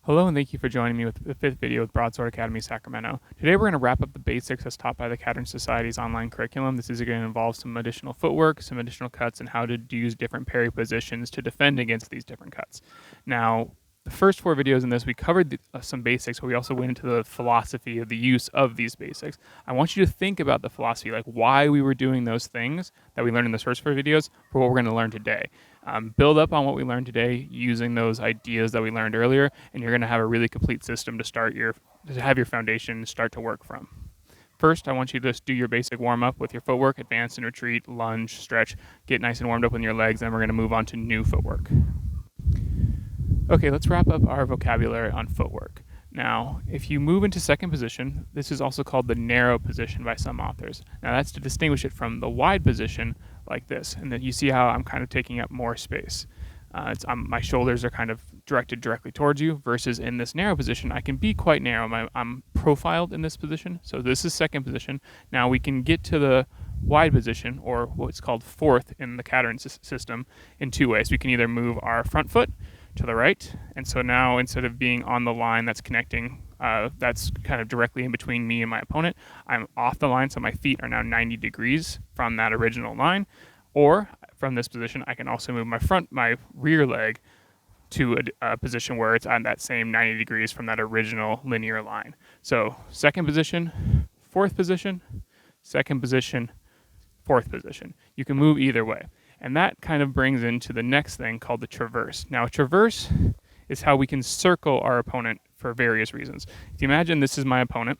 Hello and thank you for joining me with the fifth video with Broadsword Academy Sacramento. Today we're going to wrap up the basics as taught by the Cadence Society's online curriculum. This is going to involve some additional footwork, some additional cuts, and how to use different parry positions to defend against these different cuts. Now, the first four videos in this, we covered some basics, but we also went into the philosophy of the use of these basics. I want you to think about the philosophy, like why we were doing those things that we learned in the first four videos for what we're going to learn today. Build up on what we learned today using those ideas that we learned earlier, and you're going to have a really complete system to have your foundation start to work from. First, I want you to just do your basic warm-up with your footwork, advance and retreat, lunge, stretch, get nice and warmed up with your legs, and we're going to move on to new footwork. Okay, let's wrap up our vocabulary on footwork. Now, if you move into second position, this is also called the narrow position by some authors. Now, that's to distinguish it from the wide position like this, and then you see how I'm kind of taking up more space. My shoulders are kind of directed directly towards you, versus in this narrow position, I can be quite narrow. I'm profiled in this position, so this is second position. Now we can get to the wide position, or what's called fourth in the cadence system, in two ways. We can either move our front foot to the right, and so now instead of being on the line that's connecting, that's kind of directly in between me and my opponent, I'm off the line, so my feet are now 90 degrees from that original line. Or from this position, I can also move my rear leg to a position where it's on that same 90 degrees from that original linear line. So second position, fourth position, second position, fourth position. You can move either way. And that kind of brings into the next thing called the traverse. Now, a traverse is how we can circle our opponent for various reasons. If you imagine this is my opponent,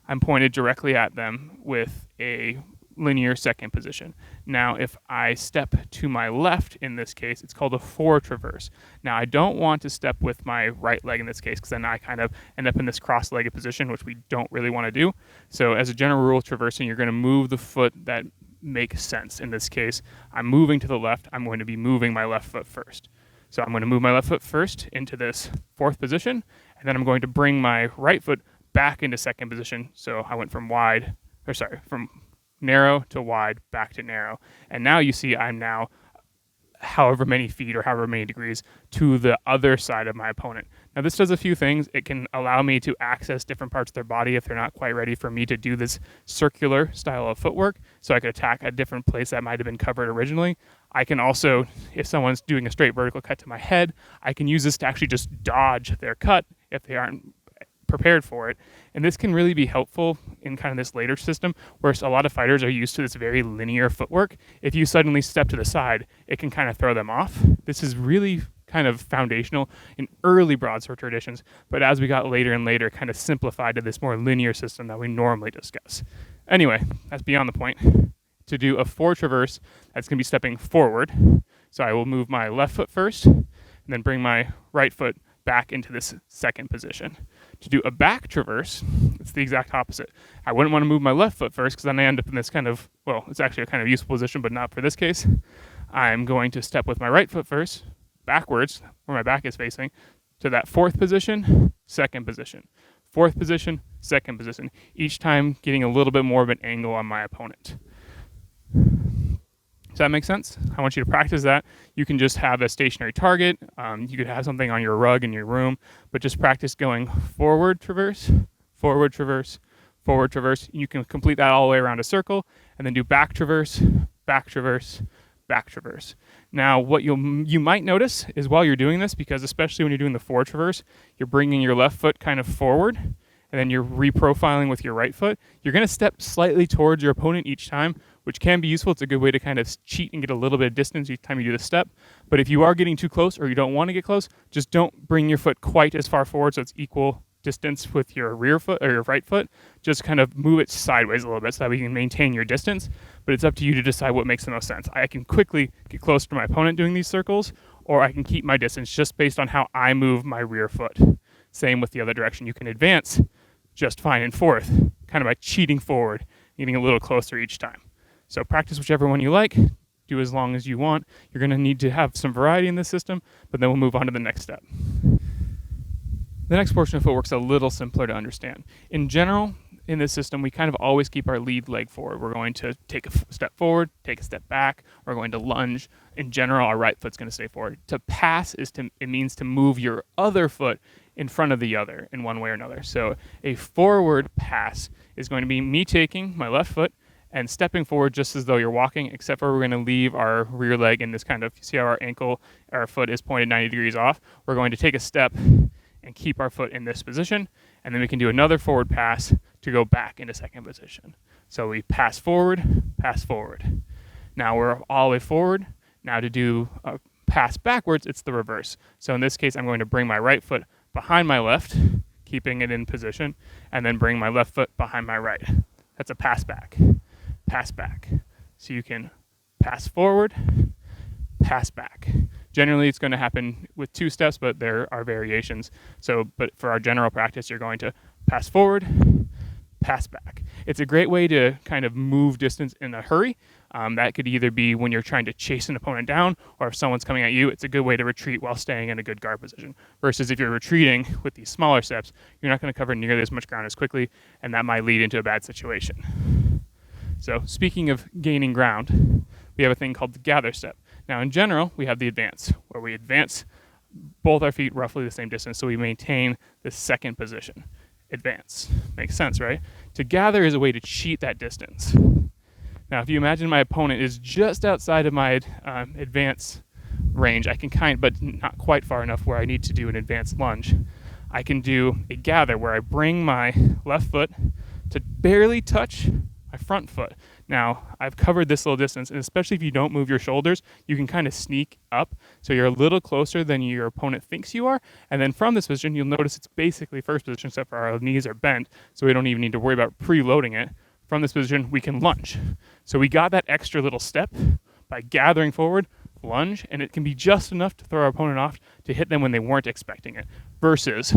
I'm pointed directly at them with a linear second position. Now, if I step to my left in this case, it's called a fore traverse. Now, I don't want to step with my right leg in this case, because then I kind of end up in this cross-legged position, which we don't really want to do. So as a general rule, traversing, you're going to move the foot that makes sense. In this case, I'm moving to the left. I'm going to be moving my left foot first. So I'm going to move my left foot first into this fourth position, and then I'm going to bring my right foot back into second position. So I went from narrow to wide, back to narrow. And now you see I'm now however many feet or however many degrees to the other side of my opponent. Now this does a few things. It can allow me to access different parts of their body if they're not quite ready for me to do this circular style of footwork. So I could attack a different place that might have been covered originally. I can also, if someone's doing a straight vertical cut to my head, I can use this to actually just dodge their cut if they aren't prepared for it. And this can really be helpful in kind of this later system where a lot of fighters are used to this very linear footwork. If you suddenly step to the side, it can kind of throw them off. This is really kind of foundational in early broadsword traditions, but as we got later and later, kind of simplified to this more linear system that we normally discuss. Anyway, that's beyond the point. To do a fore traverse, that's going to be stepping forward. So I will move my left foot first, and then bring my right foot back into this second position. To do a back traverse, it's the exact opposite. I wouldn't want to move my left foot first, because then I end up in this kind of, well, it's actually a kind of useful position, but not for this case. I'm going to step with my right foot first, backwards, where my back is facing, to that fourth position, second position. Fourth position, second position. Each time getting a little bit more of an angle on my opponent. Does that make sense? I want you to practice that. You can just have a stationary target. You could have something on your rug in your room, but just practice going forward traverse, forward traverse, forward traverse. You can complete that all the way around a circle, and then do back traverse, back traverse, back traverse. Now, what you might notice is while you're doing this, because especially when you're doing the forward traverse, you're bringing your left foot kind of forward, and then you're reprofiling with your right foot. You're going to step slightly towards your opponent each time, which can be useful. It's a good way to kind of cheat and get a little bit of distance each time you do the step. But if you are getting too close or you don't want to get close, just don't bring your foot quite as far forward so it's equal distance with your rear foot or your right foot. Just kind of move it sideways a little bit so that we can maintain your distance. But it's up to you to decide what makes the most sense. I can quickly get close to my opponent doing these circles, or I can keep my distance just based on how I move my rear foot. Same with the other direction. You can advance just fine in fourth, kind of by cheating forward, getting a little closer each time. So practice whichever one you like, do as long as you want. You're going to need to have some variety in this system, but then we'll move on to the next step. The next portion of footwork is a little simpler to understand. In general, in this system, we kind of always keep our lead leg forward. We're going to take a step forward, take a step back. We're going to lunge. In general, our right foot's going to stay forward. To pass it means to move your other foot in front of the other in one way or another. So a forward pass is going to be me taking my left foot and stepping forward just as though you're walking, except for we're going to leave our rear leg in this kind of, you see how our foot is pointed 90 degrees off? We're going to take a step and keep our foot in this position, and then we can do another forward pass to go back into second position. So we pass forward. Now we're all the way forward. Now to do a pass backwards, it's the reverse. So in this case, I'm going to bring my right foot behind my left, keeping it in position, and then bring my left foot behind my right. That's a pass back. So you can pass forward, pass back. Generally, it's going to happen with 2 steps, but there are variations. But for our general practice, you're going to pass forward, pass back. It's a great way to kind of move distance in a hurry. That could either be when you're trying to chase an opponent down, or if someone's coming at you, it's a good way to retreat while staying in a good guard position. Versus if you're retreating with these smaller steps, you're not going to cover nearly as much ground as quickly, and that might lead into a bad situation. So speaking of gaining ground, we have a thing called the gather step. Now in general, we have the advance, where we advance both our feet roughly the same distance, so we maintain the second position. Advance. Makes sense, right? To gather is a way to cheat that distance. Now if you imagine my opponent is just outside of my advance range, I can but not quite far enough where I need to do an advanced lunge. I can do a gather where I bring my left foot to barely touch my front foot. Now, I've covered this little distance, and especially if you don't move your shoulders, you can kind of sneak up, so you're a little closer than your opponent thinks you are, and then from this position, you'll notice it's basically first position, except for our knees are bent, so we don't even need to worry about preloading it. From this position, we can lunge. So we got that extra little step by gathering forward, lunge, and it can be just enough to throw our opponent off to hit them when they weren't expecting it, versus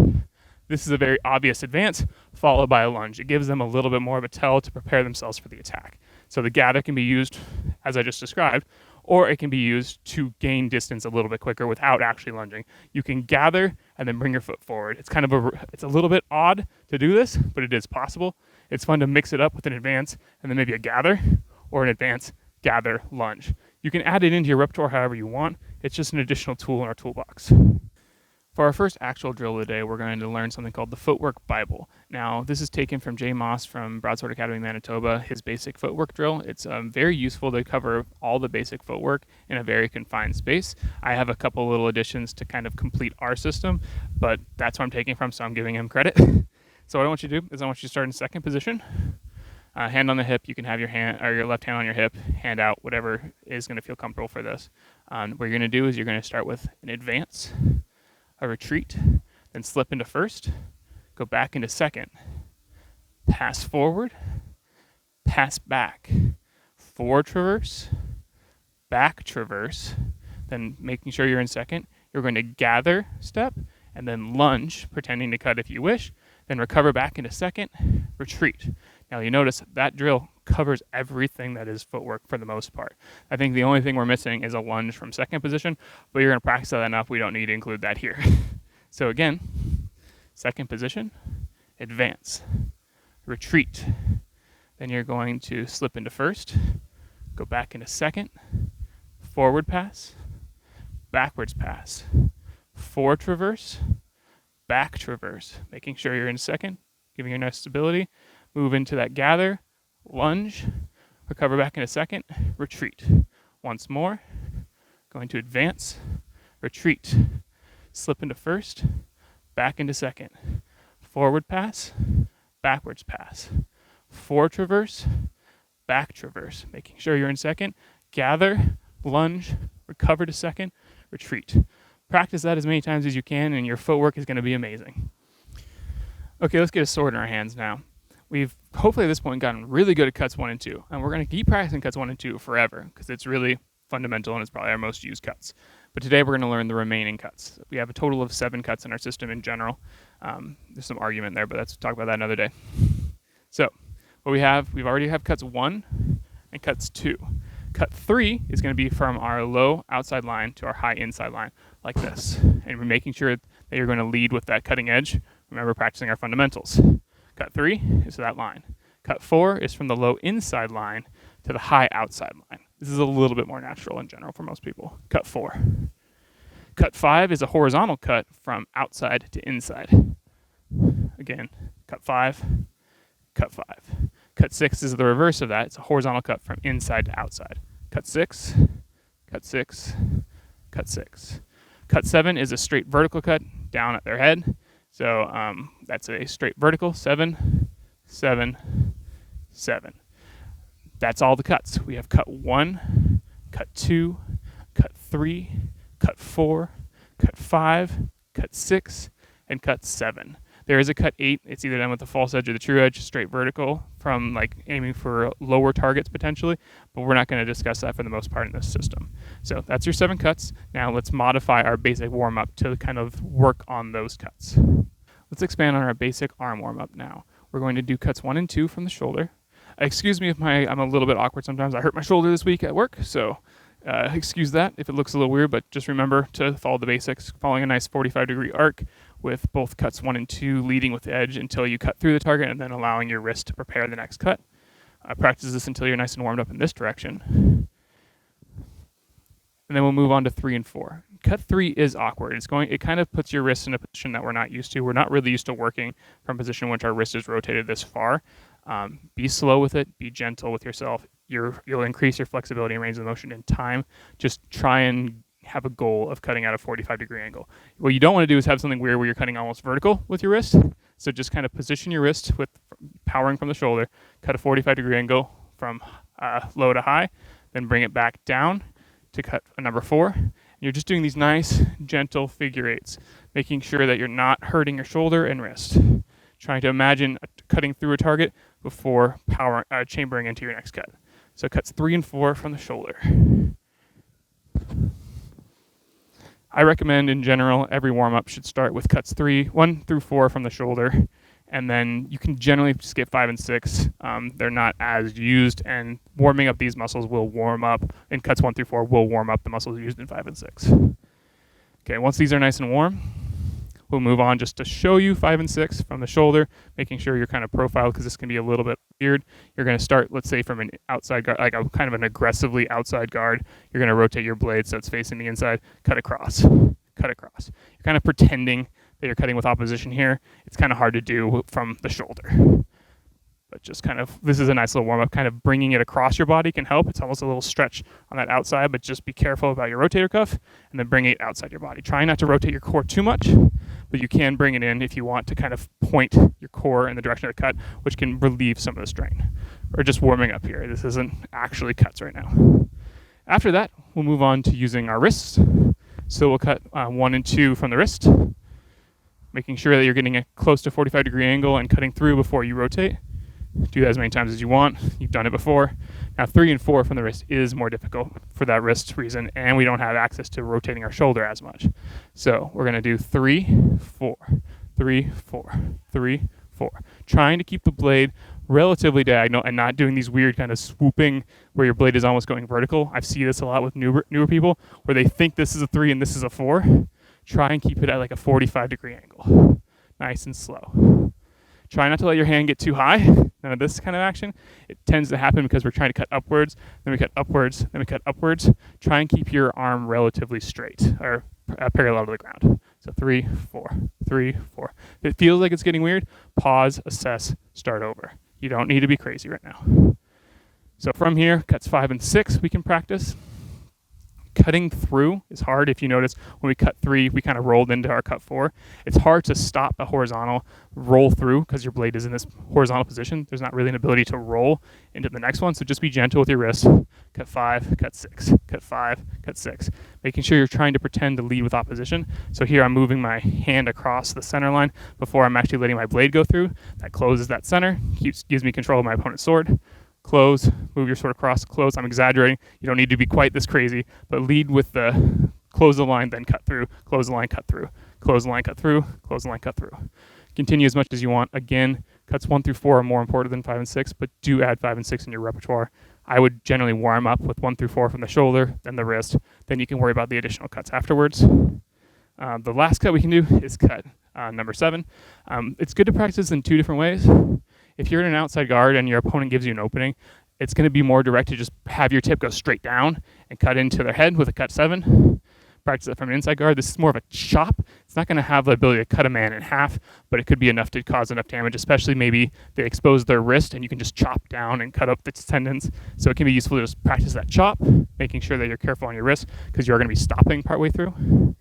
this is a very obvious advance, followed by a lunge. It gives them a little bit more of a tell to prepare themselves for the attack. So the gather can be used, as I just described, or it can be used to gain distance a little bit quicker without actually lunging. You can gather and then bring your foot forward. It's a little bit odd to do this, but it is possible. It's fun to mix it up with an advance and then maybe a gather or an advance, gather, lunge. You can add it into your repertoire however you want. It's just an additional tool in our toolbox. For our first actual drill of the day, we're going to learn something called the Footwork Bible. Now, this is taken from Jay Moss from Broadsword Academy, Manitoba, his basic footwork drill. It's very useful to cover all the basic footwork in a very confined space. I have a couple little additions to kind of complete our system, but that's where I'm taking from, so I'm giving him credit. So what I want you to do is I want you to start in second position. Hand on the hip. You can have your left hand on your hip, hand out, whatever is going to feel comfortable for this. What you're going to do is you're going to start with an advance, a retreat, then slip into first, go back into second, pass forward, pass back, forward traverse, back traverse, then making sure you're in second. You're going to gather step, and then lunge, pretending to cut if you wish, then recover back into second, retreat. Now you notice that drill covers everything that is footwork for the most part. I think the only thing we're missing is a lunge from second position, but you're going to practice that enough, we don't need to include that here. So again, second position, advance, retreat. Then you're going to slip into first, go back into second, forward pass, backwards pass, forward traverse, back traverse, making sure you're in second, giving you nice stability. Move into that gather, lunge, recover back in a second, retreat. Once more, going to advance, retreat, slip into first, back into second, forward pass, backwards pass, forward traverse, back traverse, making sure you're in second, gather, lunge, recover to second, retreat. Practice that as many times as you can, and your footwork is going to be amazing. Okay, let's get a sword in our hands now. We've hopefully at this point gotten really good at cuts 1 and 2, and we're going to keep practicing cuts 1 and 2 forever because it's really fundamental and it's probably our most used cuts. But today we're going to learn the remaining cuts. We have a total of 7 cuts in our system in general. There's some argument there, but let's talk about that another day. So what we've already have cuts 1 and cuts 2. Cut 3 is going to be from our low outside line to our high inside line, like this. And we're making sure that you're going to lead with that cutting edge. Remember, practicing our fundamentals. Cut 3 is that line. Cut 4 is from the low inside line to the high outside line. This is a little bit more natural in general for most people. Cut 4. Cut 5 is a horizontal cut from outside to inside. Again, cut 5, cut 5. Cut 6 is the reverse of that. It's a horizontal cut from inside to outside. Cut 6, cut 6, cut 6. Cut 7 is a straight vertical cut down at their head. So that's a straight vertical, 7, 7, 7. That's all the cuts. We have cut 1, cut 2, cut 3, cut 4, cut 5, cut 6, and cut 7. There is a cut 8. It's either done with the false edge or the true edge, straight vertical, from like aiming for lower targets potentially, but we're not going to discuss that for the most part in this system. So that's your 7 cuts. Now let's modify our basic warm-up to kind of work on those cuts. Let's expand on our basic arm warm-up now. We're going to do cuts 1 and 2 from the shoulder. Excuse me if I'm a little bit awkward sometimes. I hurt my shoulder this week at work, so excuse that if it looks a little weird, but just remember to follow the basics, following a nice 45-degree arc with both cuts 1 and 2 leading with the edge until you cut through the target and then allowing your wrist to prepare the next cut. Practice this until you're nice and warmed up in this direction. And then we'll move on to 3 and 4. Cut 3 is awkward. It kind of puts your wrist in a position that we're not used to. We're not really used to working from a position in which our wrist is rotated this far. Be slow with it. Be gentle with yourself. You'll increase your flexibility and range of motion in time. Just try and have a goal of cutting at a 45-degree angle. What you don't want to do is have something weird where you're cutting almost vertical with your wrist. So just kind of position your wrist with powering from the shoulder, cut a 45-degree angle from low to high, then bring it back down to cut a number 4. And you're just doing these nice, gentle figure eights, making sure that you're not hurting your shoulder and wrist. Trying to imagine cutting through a target before chambering into your next cut. So cuts 3 and 4 from the shoulder. I recommend in general every warm-up should start with cuts 1 through 4 from the shoulder, and then you can generally skip 5 and 6. They're not as used, and warming up these muscles will warm up, and cuts 1 through 4 will warm up the muscles used in 5 and 6. Okay, once these are nice and warm, we'll move on just to show you 5 and 6 from the shoulder, making sure you're kind of profiled because this can be a little bit weird. You're going to start, let's say, from an outside guard, like a kind of an aggressively outside guard. You're going to rotate your blade so it's facing the inside, cut across, cut across. You're kind of pretending that you're cutting with opposition here. It's kind of hard to do from the shoulder. But just kind of, this is a nice little warm-up, kind of bringing it across your body can help. It's almost a little stretch on that outside, but just be careful about your rotator cuff and then bring it outside your body. Try not to rotate your core too much, but you can bring it in if you want to kind of point your core in the direction of the cut, which can relieve some of the strain. We're just warming up here. This isn't actually cuts right now. After that, we'll move on to using our wrists. So we'll cut 1 and 2 from the wrist, making sure that you're getting a close to 45-degree angle and cutting through before you rotate. Do that as many times as you want. You've done it before. Now 3 and 4 from the wrist is more difficult for that wrist reason, and we don't have access to rotating our shoulder as much. So we're going to do 3, 4, 3, 4, 3, 4. Trying to keep the blade relatively diagonal and not doing these weird kind of swooping where your blade is almost going vertical. I've seen this a lot with newer people where they think this is a 3 and this is a 4. Try and keep it at like a 45-degree angle. Nice and slow. Try not to let your hand get too high. None of this kind of action. It tends to happen because we're trying to cut upwards, then we cut upwards, then we cut upwards. Try and keep your arm relatively straight or parallel to the ground. So 3, 4, 3, 4. If it feels like it's getting weird, pause, assess, start over. You don't need to be crazy right now. So from here, cuts 5 and 6 we can practice. Cutting through is hard. If you notice, when we cut 3, we kind of rolled into our cut 4. It's hard to stop a horizontal roll through because your blade is in this horizontal position. There's not really an ability to roll into the next one, so just be gentle with your wrist. Cut 5, cut 6, cut 5, cut 6. Making sure you're trying to pretend to lead with opposition. So here I'm moving my hand across the center line before I'm actually letting my blade go through. That closes that center, gives me control of my opponent's sword. Close, move your sword across, close. I'm exaggerating. You don't need to be quite this crazy, but lead with the close the line, then cut through, close the line, cut through, close the line, cut through, close the line, cut through. Continue as much as you want. Again, cuts 1 through 4 are more important than 5 and 6, but do add 5 and 6 in your repertoire. I would generally warm up with 1 through 4 from the shoulder, then the wrist. Then you can worry about the additional cuts afterwards. The last cut we can do is cut number 7. It's good to practice in 2 different ways. If you're in an outside guard and your opponent gives you an opening, it's going to be more direct to just have your tip go straight down and cut into their head with a cut 7. Practice it from an inside guard. This is more of a chop. It's not going to have the ability to cut a man in half, but it could be enough to cause enough damage, especially maybe they expose their wrist and you can just chop down and cut up the tendons. So it can be useful to just practice that chop, making sure that you're careful on your wrist because you're going to be stopping partway through.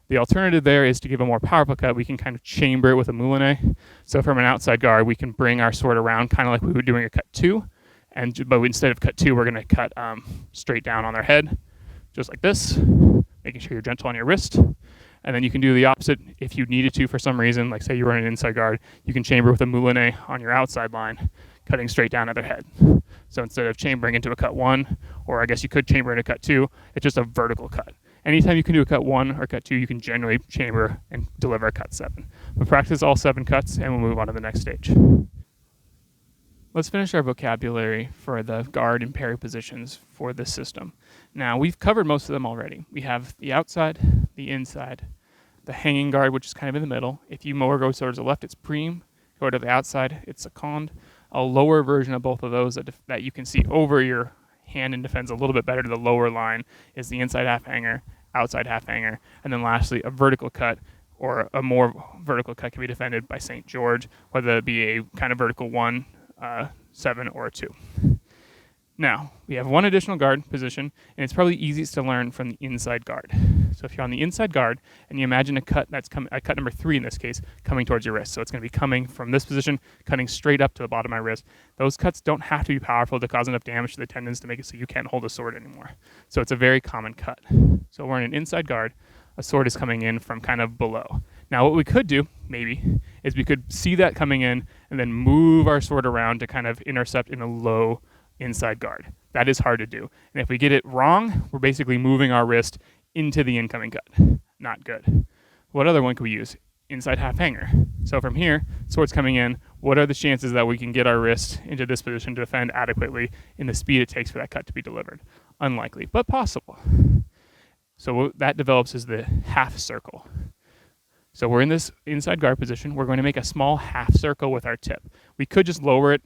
The alternative there is to give a more powerful cut. We can kind of chamber it with a moulinet. So from an outside guard, we can bring our sword around kind of like we were doing a cut 2. But instead of cut 2, we're going to cut straight down on their head, just like this, making sure you're gentle on your wrist. And then you can do the opposite if you needed to for some reason, like say you were in an inside guard, you can chamber with a moulinet on your outside line, cutting straight down at their head. So instead of chambering into a cut 1, or I guess you could chamber into cut 2, it's just a vertical cut. Anytime you can do a cut 1 or cut 2, you can generally chamber and deliver a cut 7. But practice all 7 cuts and we'll move on to the next stage. Let's finish our vocabulary for the guard and parry positions for this system. Now, we've covered most of them already. We have the outside, the inside, the hanging guard, which is kind of in the middle. If you more go towards the left, it's prime. Go to the outside, it's second. A lower version of both of those that you can see over your hand and defends a little bit better to the lower line is the inside half hanger, outside half hanger, and then lastly, a vertical cut, or a more vertical cut can be defended by St. George, whether it be a kind of vertical 1, 7, or a 2. Now, we have one additional guard position, and it's probably easiest to learn from the inside guard. So if you're on the inside guard, and you imagine a cut that's cut number 3 in this case, coming towards your wrist. So it's going to be coming from this position, cutting straight up to the bottom of my wrist. Those cuts don't have to be powerful to cause enough damage to the tendons to make it so you can't hold a sword anymore. So it's a very common cut. So we're in an inside guard. A sword is coming in from kind of below. Now what we could do, maybe, is we could see that coming in and then move our sword around to kind of intercept in a low inside guard. That is hard to do. And if we get it wrong, we're basically moving our wrist into the incoming cut. Not good. What other one could we use? Inside half hanger. So from here, sword's coming in. What are the chances that we can get our wrist into this position to defend adequately in the speed it takes for that cut to be delivered? Unlikely, but possible. So what that develops is the half circle. So we're in this inside guard position. We're going to make a small half circle with our tip. We could just lower it.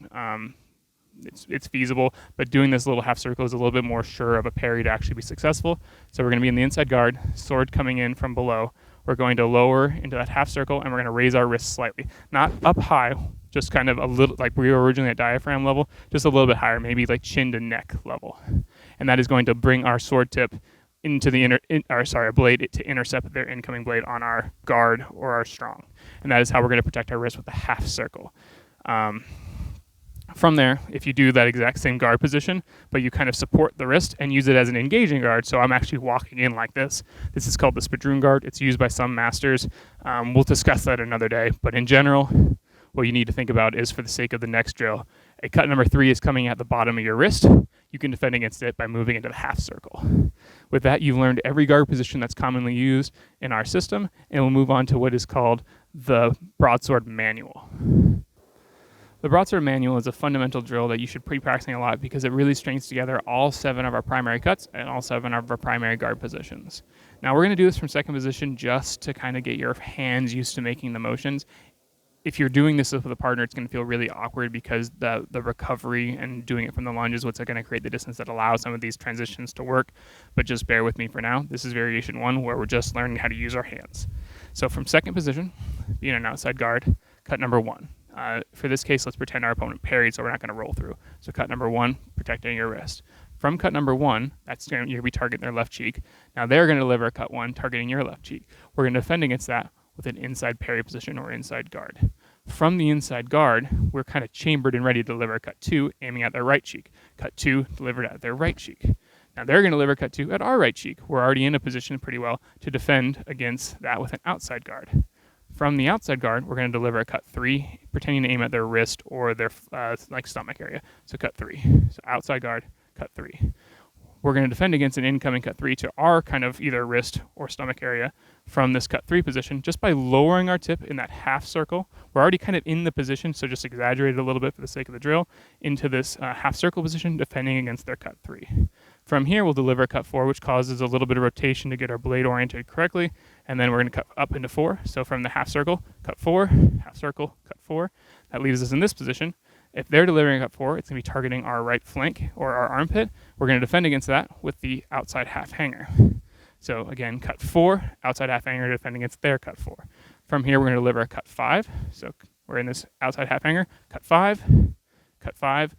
It's feasible, but doing this little half circle is a little bit more sure of a parry to actually be successful. So we're going to be in the inside guard, sword coming in from below. We're going to lower into that half circle, and we're going to raise our wrist slightly. Not up high, just kind of a little, like we were originally at diaphragm level, just a little bit higher, maybe like chin to neck level. And that is going to bring our sword tip into the our blade to intercept their incoming blade on our guard or our strong. And that is how we're going to protect our wrist with a half circle. From there, if you do that exact same guard position, but you kind of support the wrist and use it as an engaging guard, so I'm actually walking in like this. This is called the Spadroom Guard. It's used by some masters. We'll discuss that another day, but in general, what you need to think about is, for the sake of the next drill, a cut number 3 is coming at the bottom of your wrist. You can defend against it by moving into the half circle. With that, you've learned every guard position that's commonly used in our system, and we'll move on to what is called the Broadsword Manual. The Broadsword Manual is a fundamental drill that you should be practicing a lot because it really strings together all 7 of our primary cuts and all 7 of our primary guard positions. Now we're going to do this from second position just to kind of get your hands used to making the motions. If you're doing this with a partner, it's going to feel really awkward because the recovery and doing it from the lunge is what's going to create the distance that allows some of these transitions to work. But just bear with me for now. This is variation 1 where we're just learning how to use our hands. So from second position, being an outside guard, cut number 1. For this case, let's pretend our opponent parried, so we're not going to roll through. So cut number 1, protecting your wrist. From cut number 1, you're going to be targeting their left cheek. Now they're going to deliver a cut 1, targeting your left cheek. We're going to defend against that with an inside parry position or inside guard. From the inside guard, we're kind of chambered and ready to deliver a cut 2, aiming at their right cheek. Cut 2, delivered at their right cheek. Now they're going to deliver cut 2 at our right cheek. We're already in a position pretty well to defend against that with an outside guard. From the outside guard, we're going to deliver a cut 3, pretending to aim at their wrist or their stomach area. So cut 3. So outside guard, cut 3. We're going to defend against an incoming cut 3 to our kind of either wrist or stomach area from this cut 3 position just by lowering our tip in that half circle. We're already kind of in the position, so just exaggerate it a little bit for the sake of the drill, into this half circle position, defending against their cut 3. From here, we'll deliver a cut 4, which causes a little bit of rotation to get our blade oriented correctly, and then we're going to cut up into 4. So from the half circle, cut 4, half circle, cut 4. That leaves us in this position. If they're delivering a cut 4, it's going to be targeting our right flank or our armpit. We're going to defend against that with the outside half hanger. So again, cut 4, outside half hanger, defend against their cut 4. From here, we're going to deliver a cut 5. So we're in this outside half hanger, cut 5, cut 5.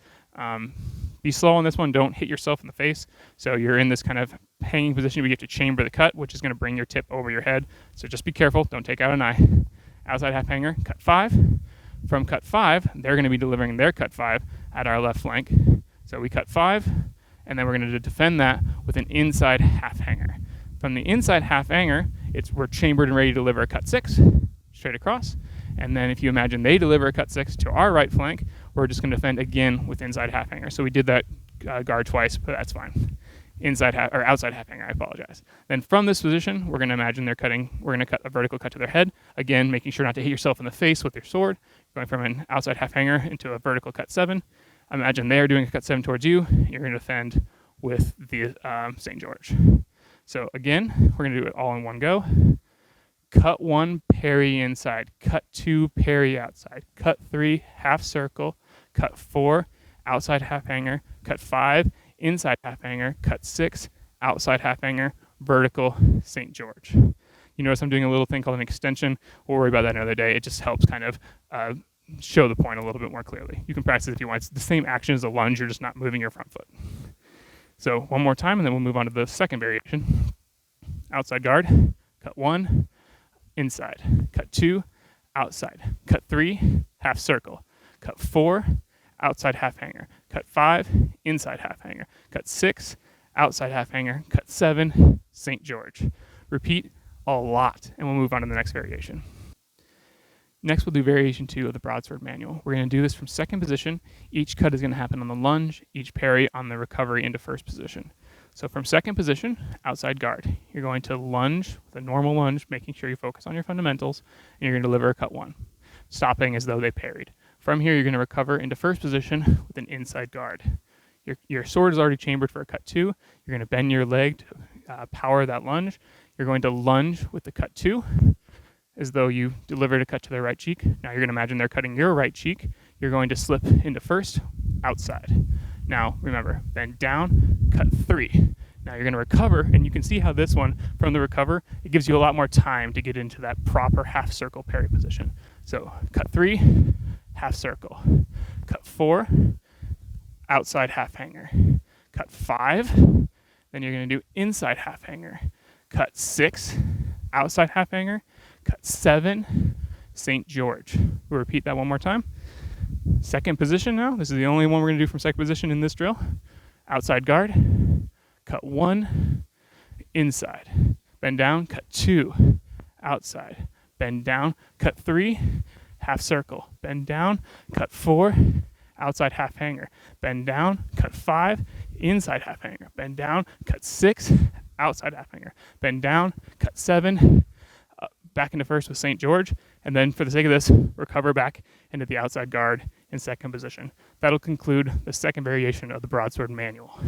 Be slow on this one. Don't hit yourself in the face. So you're in this kind of hanging position where you have to chamber the cut, which is going to bring your tip over your head. So just be careful. Don't take out an eye. Outside half hanger, cut 5. From cut 5, they're going to be delivering their cut 5 at our left flank. So we cut 5, and then we're going to defend that with an inside half hanger. From the inside half hanger, we're chambered and ready to deliver a cut 6 straight across. And then if you imagine they deliver a cut 6 to our right flank, we're just going to defend again with inside half hanger. So we did that guard twice, but that's fine. Outside half hanger, I apologize. Then from this position, we're going to imagine we're going to cut a vertical cut to their head. Again, making sure not to hit yourself in the face with your sword. Going from an outside half hanger into a vertical cut 7. Imagine they're doing a cut 7 towards you. You're going to defend with the St. George. So again, we're going to do it all in one go. Cut 1, parry inside. Cut 2, parry outside. Cut 3, half circle. Cut 4, outside half hanger. Cut 5, inside half hanger. Cut 6, outside half hanger. Vertical St. George. You notice I'm doing a little thing called an extension. We'll worry about that another day. It just helps kind of show the point a little bit more clearly. You can practice it if you want. It's the same action as a lunge. You're just not moving your front foot. So one more time, and then we'll move on to the second variation. Outside guard. Cut 1. Inside. Cut 2, outside. Cut 3, half circle. Cut 4, outside half hanger. Cut 5, inside half hanger. Cut 6, outside half hanger. Cut 7, St. George. Repeat a lot, and we'll move on to the next variation. Next, we'll do variation 2 of the Broadsword Manual. We're going to do this from second position. Each cut is going to happen on the lunge, each parry on the recovery into first position. So from second position, outside guard, you're going to lunge with a normal lunge, making sure you focus on your fundamentals, and you're going to deliver a cut 1, stopping as though they parried. From here, you're going to recover into first position with an inside guard. Your sword is already chambered for a cut 2. You're going to bend your leg to power that lunge. You're going to lunge with the cut 2, as though you delivered a cut to their right cheek. Now you're going to imagine they're cutting your right cheek. You're going to slip into first, outside. Now, remember, bend down, cut 3. Now you're going to recover, and you can see how this one, from the recover, it gives you a lot more time to get into that proper half circle parry position. So, cut 3, half circle. Cut 4, outside half hanger. Cut 5, then you're going to do inside half hanger. Cut 6, outside half hanger. Cut 7, St. George. We'll repeat that one more time. Second position now. This is the only one we're going to do from second position in this drill. Outside guard. Cut 1, inside. Bend down, cut 2, outside. Bend down, cut 3, half circle. Bend down, cut 4, outside half hanger. Bend down, cut 5, inside half hanger. Bend down, cut 6, outside half hanger. Bend down, cut 7, back into first with St. George, and then for the sake of this, recover back into the outside guard in second position. That'll conclude the second variation of the Broadsword Manual.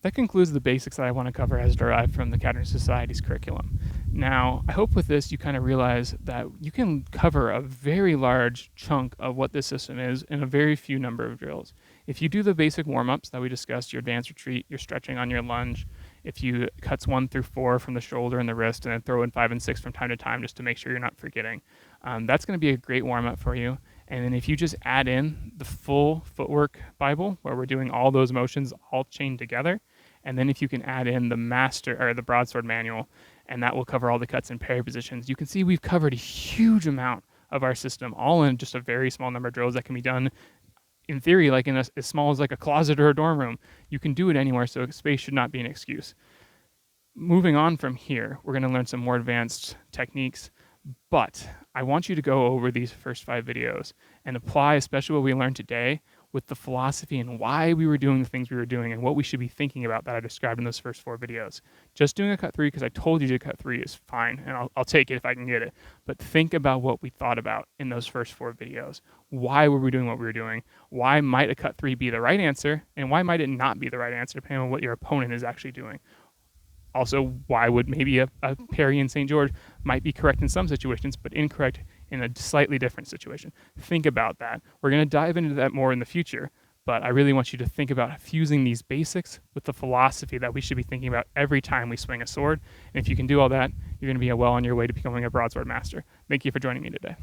That concludes the basics that I want to cover as derived from the Cattering Society's curriculum. Now, I hope with this you kind of realize that you can cover a very large chunk of what this system is in a very few number of drills. If you do the basic warm-ups that we discussed, your advanced retreat, your stretching on your lunge, if you cuts 1 through 4 from the shoulder and the wrist, and then throw in 5 and 6 from time to time just to make sure you're not forgetting, that's going to be a great warm-up for you. And then if you just add in the full Footwork Bible, where we're doing all those motions all chained together, and then if you can add in the Broadsword Manual, and that will cover all the cuts and parry positions, you can see we've covered a huge amount of our system, all in just a very small number of drills that can be done, in theory, like in as small as like a closet or a dorm room. You can do it anywhere, so space should not be an excuse. Moving on from here, we're going to learn some more advanced techniques, but I want you to go over these first 5 videos and apply, especially what we learned today, with the philosophy and why we were doing the things we were doing and what we should be thinking about that I described in those first 4 videos. Just doing a cut 3 because I told you to cut 3 is fine, and I'll take it if I can get it. But think about what we thought about in those first 4 videos. Why were we doing what we were doing? Why might a cut 3 be the right answer? And why might it not be the right answer, depending on what your opponent is actually doing? Also, why would maybe a parry in St. George might be correct in some situations, but incorrect in a slightly different situation? Think about that. We're going to dive into that more in the future, but I really want you to think about fusing these basics with the philosophy that we should be thinking about every time we swing a sword. And if you can do all that, you're going to be well on your way to becoming a broadsword master. Thank you for joining me today.